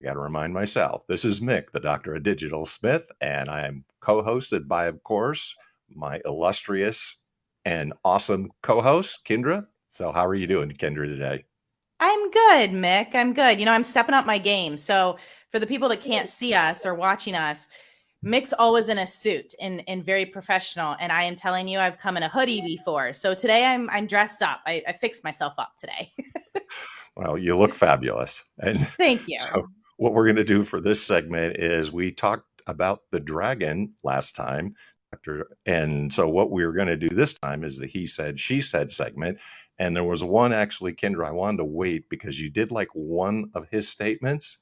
I got to remind myself, this is Mick, the Doctor of Digital Smith, and I am co-hosted by, of course, my illustrious and awesome co-host, Kendra. So how are you doing, Kendra, today? I'm good, Mick. I'm good. I'm stepping up my game. So for the people that can't see us or watching us, Mick's always in a suit and very professional. And I am telling you, I've come in a hoodie before. So today I'm dressed up. I fixed myself up today. Well, you look fabulous. And Thank you. so what we're going to do for this segment is we talked about the dragon last time. And so what we're going to do this time is the he said, she said segment. And there was one actually, Kendra, I wanted to wait because you did like one of his statements.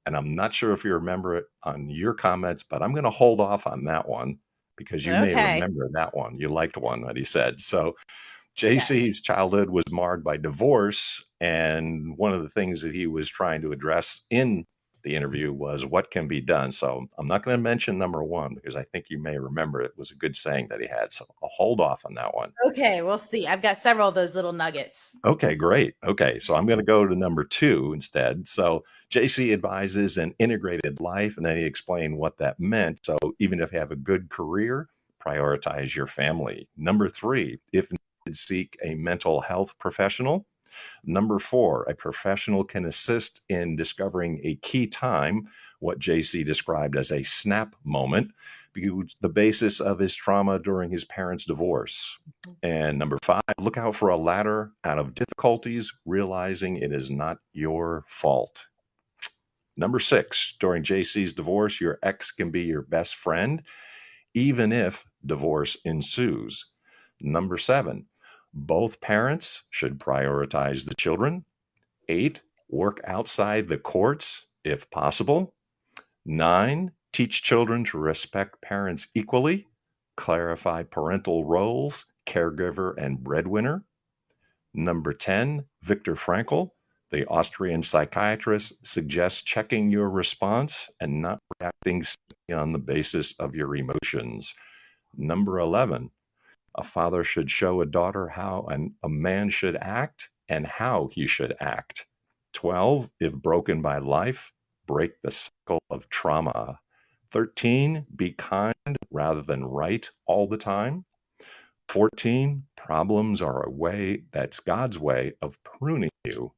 And I'm not sure if you remember it on your comments, but I'm going to hold off on that one because you may Okay. remember that one. You liked one that he said. So JC's Yes. childhood was marred by divorce. And one of the things that he was trying to address in the interview was what can be done. So I'm not going to mention number one because I think you may remember it was a good saying that he had. So I'll hold off on that one. Okay. We'll see. I've got several of those little nuggets. Okay, great. Okay, so I'm going to go to number two instead. So JC advises an integrated life, and then he explained what that meant. So even if you have a good career, prioritize your family. Number three, if needed, seek a mental health professional. Number four, a professional can assist in discovering a key time, what JC described as a snap moment, the basis of his trauma during his parents' divorce. And number five, look out for a ladder out of difficulties, realizing it is not your fault. Number six, during JC's divorce, your ex can be your best friend, even if divorce ensues. Number seven, both parents should prioritize the children. Eight, work outside the courts if possible. Nine, teach children to respect parents equally. Clarify parental roles, caregiver and breadwinner. Number 10, Viktor Frankl, the Austrian psychiatrist, suggests checking your response and not reacting on the basis of your emotions. Number 11, a father should show a daughter how a man should act and how he should act. 12, if broken by life, break the cycle of trauma. 13, be kind rather than right all the time. 14, problems are a way, that's God's way of pruning you.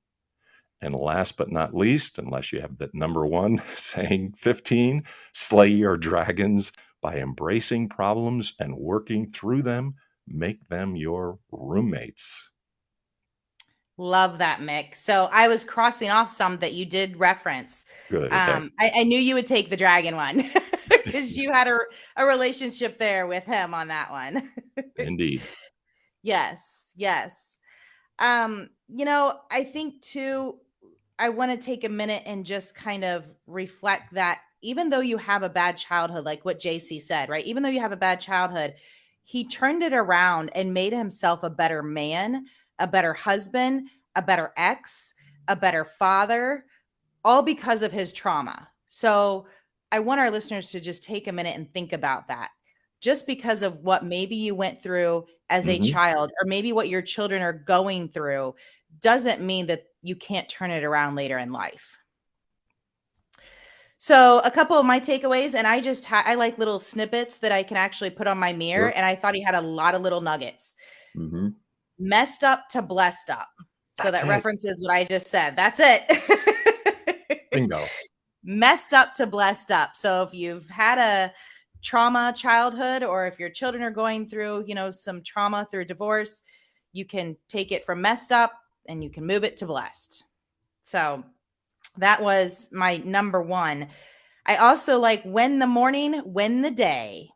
And last but not least, unless you have the number one saying 15, slay your dragons by embracing problems and working through them. Make them your roommates. Love that, Mick. So I was crossing off some that you did reference. Good. Okay. I knew you would take the dragon one because you had a relationship there with him on that one. Indeed. Yes, yes. I think too, I want to take a minute and just kind of reflect that even though you have a bad childhood, like what JC said, right? Even though you have a bad childhood, he turned it around and made himself a better man, a better husband, a better ex, a better father, all because of his trauma. So I want our listeners to just take a minute and think about that. Just because of what maybe you went through as a Hmm. child, or maybe what your children are going through, doesn't mean that you can't turn it around later in life. So, a couple of my takeaways, and I like little snippets that I can actually put on my mirror. Sure. And I thought he had a lot of little nuggets. Hmm. Messed up to blessed up. So That's that it. references what I just said. That's it. Bingo. Messed up to blessed up. So if you've had a trauma childhood, or if your children are going through, some trauma through divorce, you can take it from messed up and you can move it to blessed. So that was my number one. I also like when the morning, when the day.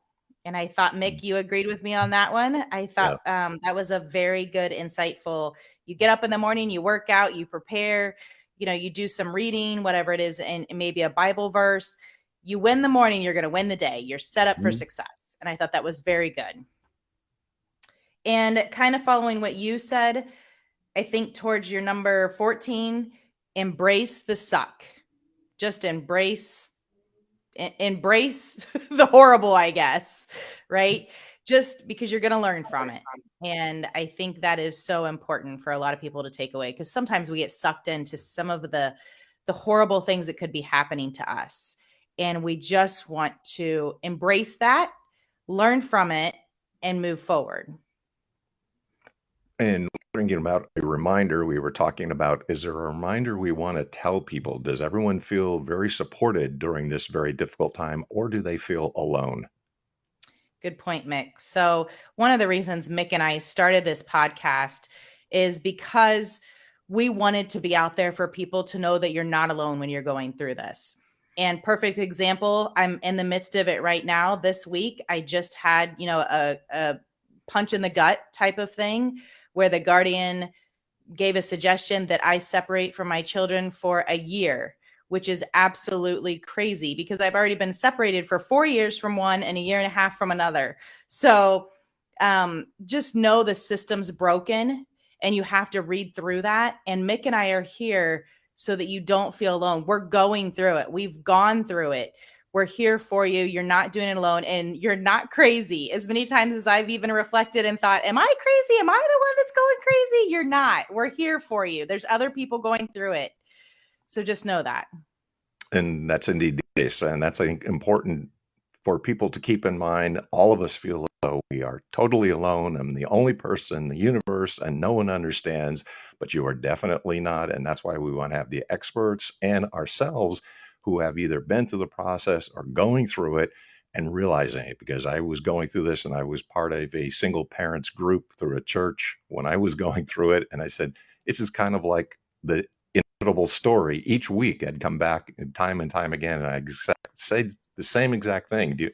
And I thought, Mick, you agreed with me on that one. I thought Yeah. that was a very good, insightful. You get up in the morning, you work out, you prepare, you do some reading, whatever it is, and maybe a Bible verse. You win the morning, you're going to win the day. You're set up for Mhm. success. And I thought that was very good. And kind of following what you said, I think towards your number 14, embrace the suck. Just embrace the horrible, I guess, right? Just because you're going to learn from it. And I think that is so important for a lot of people to take away, because sometimes we get sucked into some of the horrible things that could be happening to us. And we just want to embrace that, learn from it, and move forward. And thinking about a reminder, we were talking about, is there a reminder we want to tell people? Does everyone feel very supported during this very difficult time, or do they feel alone? Good point, Mick. So, one of the reasons Mick and I started this podcast is because we wanted to be out there for people to know that you're not alone when you're going through this. And perfect example, I'm in the midst of it right now. This week, I just had, a punch in the gut type of thing where the guardian gave a suggestion that I separate from my children for a year, which is absolutely crazy because I've already been separated for 4 years from one and a year and a half from another. So just know the system's broken and you have to read through that. And Mick and I are here so that you don't feel alone. We're going through it. We've gone through it. We're here for you. You're not doing it alone and you're not crazy. As many times as I've even reflected and thought, am I crazy? Am I the one that's going crazy? You're not. We're here for you. There's other people going through it. So just know that. And that's indeed the case. And that's, I think, important for people to keep in mind. All of us feel as though we are totally alone. I'm the only person in the universe and no one understands, but you are definitely not. And that's why we want to have the experts and ourselves who have either been through the process or going through it and realizing it. Because I was going through this and I was part of a single parents group through a church when I was going through it. And I said, this is kind of like the inevitable story. Each week I'd come back time and time again and I say the same exact thing. Do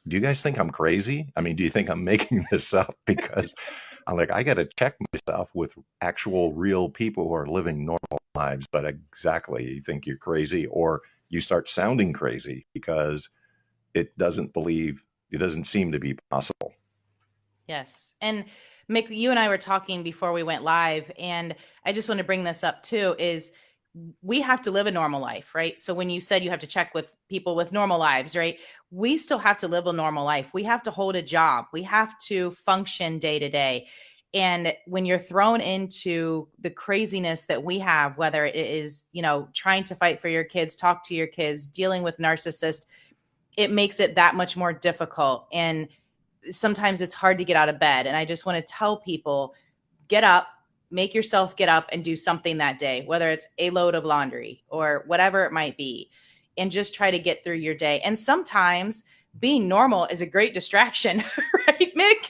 you guys think I'm crazy? I mean, do you think I'm making this up? Because I'm like, I got to check myself with actual real people who are living normal lives. But exactly, you think you're crazy or you start sounding crazy because it doesn't seem to be possible. Yes. And Mick, you and I were talking before we went live, and I just want to bring this up too, is we have to live a normal life, right? So when you said you have to check with people with normal lives, right? We still have to live a normal life. We have to hold a job. We have to function day to day. And when you're thrown into the craziness that we have, whether it is, trying to fight for your kids, talk to your kids, dealing with narcissists, it makes it that much more difficult. And sometimes it's hard to get out of bed. And I just want to tell people, get up, make yourself get up and do something that day, whether it's a load of laundry or whatever it might be, and just try to get through your day. And sometimes being normal is a great distraction, right, Mick?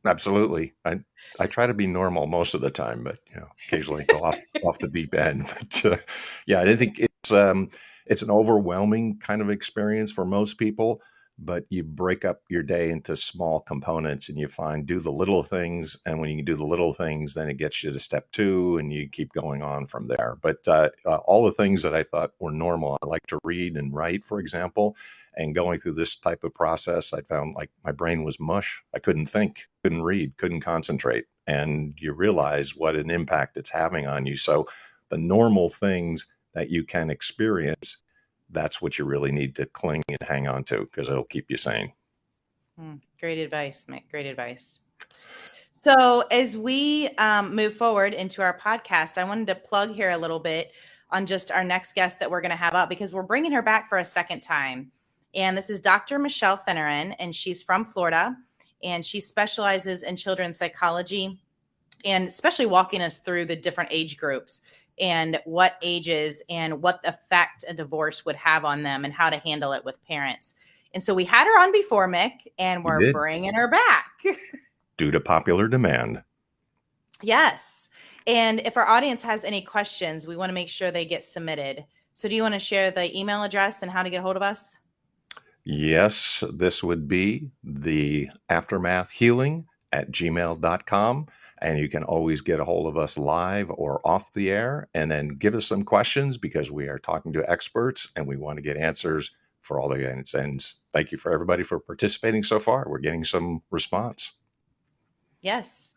Absolutely. I try to be normal most of the time, but occasionally go off the deep end. But yeah, I think it's an overwhelming kind of experience for most people. But you break up your day into small components and you do the little things. And when you can do the little things, then it gets you to step 2 and you keep going on from there. But all the things that I thought were normal, I like to read and write, for example. And going through this type of process, I found like my brain was mush. I couldn't think, couldn't read, couldn't concentrate. And you realize what an impact it's having on you. So the normal things that you can experience, that's what you really need to cling and hang on to because it'll keep you sane. Great advice, Mick. Great advice. So as we move forward into our podcast, I wanted to plug here a little bit on just our next guest that we're going to have up because we're bringing her back for a second time. And this is Dr. Michelle Finneran, and she's from Florida, and she specializes in children's psychology and especially walking us through the different age groups and what ages and what effect a divorce would have on them and how to handle it with parents. And so we had her on before, Mick, and we're bringing her back. Due to popular demand. Yes. And if our audience has any questions, we want to make sure they get submitted. So do you want to share the email address and how to get a hold of us? Yes, this would be the aftermathhealing@gmail.com. And you can always get a hold of us live or off the air and then give us some questions because we are talking to experts and we want to get answers for all the guidance. And thank you for everybody for participating so far. We're getting some response. Yes.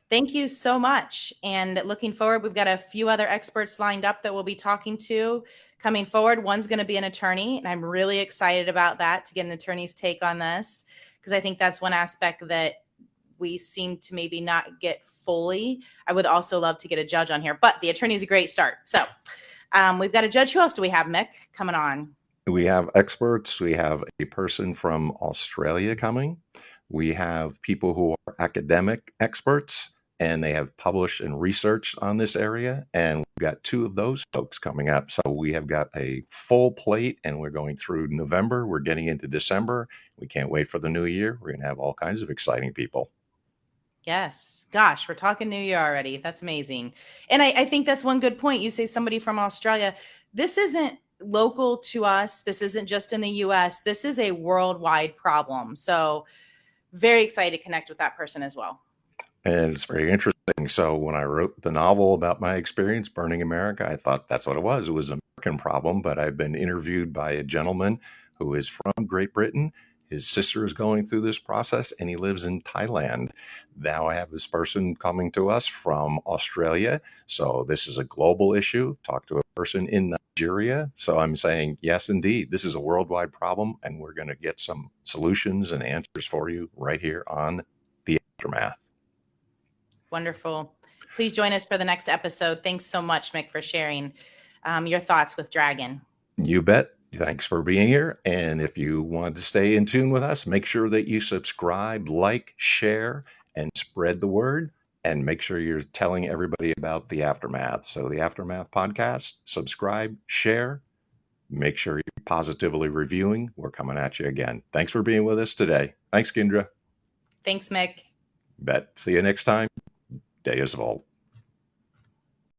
Thank you so much. And looking forward, we've got a few other experts lined up that we'll be talking to coming forward. One's going to be an attorney, and I'm really excited about that, to get an attorney's take on this, because I think that's one aspect that we seem to maybe not get fully. I would also love to get a judge on here, but the attorney is a great start. So We've got a judge. Who else do we have, Mick, coming on? We have experts. We have a person from Australia coming. We have people who are academic experts and they have published and researched on this area. And we've got two of those folks coming up. So we have got a full plate and we're going through November. We're getting into December. We can't wait for the new year. We're going to have all kinds of exciting people. Yes. Gosh, we're talking New Year already. That's amazing. And I think that's one good point. You say somebody from Australia. This isn't local to us. This isn't just in the US. This is a worldwide problem. So very excited to connect with that person as well. And it's very interesting. So when I wrote the novel about my experience burning America, I thought that's what it was. It was an American problem, but I've been interviewed by a gentleman who is from Great Britain. His sister is going through this process and he lives in Thailand. Now I have this person coming to us from Australia. So this is a global issue. Talk to a person in Nigeria. So I'm saying, yes, indeed, this is a worldwide problem and we're going to get some solutions and answers for you right here on The Aftermath. Wonderful. Please join us for the next episode. Thanks so much, Mick, for sharing your thoughts with Dragon. You bet. Thanks for being here. And if you want to stay in tune with us, make sure that you subscribe, like, share, and spread the word. And make sure you're telling everybody about The Aftermath. So the Aftermath podcast, subscribe, share, make sure you're positively reviewing. We're coming at you again. Thanks for being with us today. Thanks, Kendra. Thanks, Mick. Bet. See you next time. Day is Vault.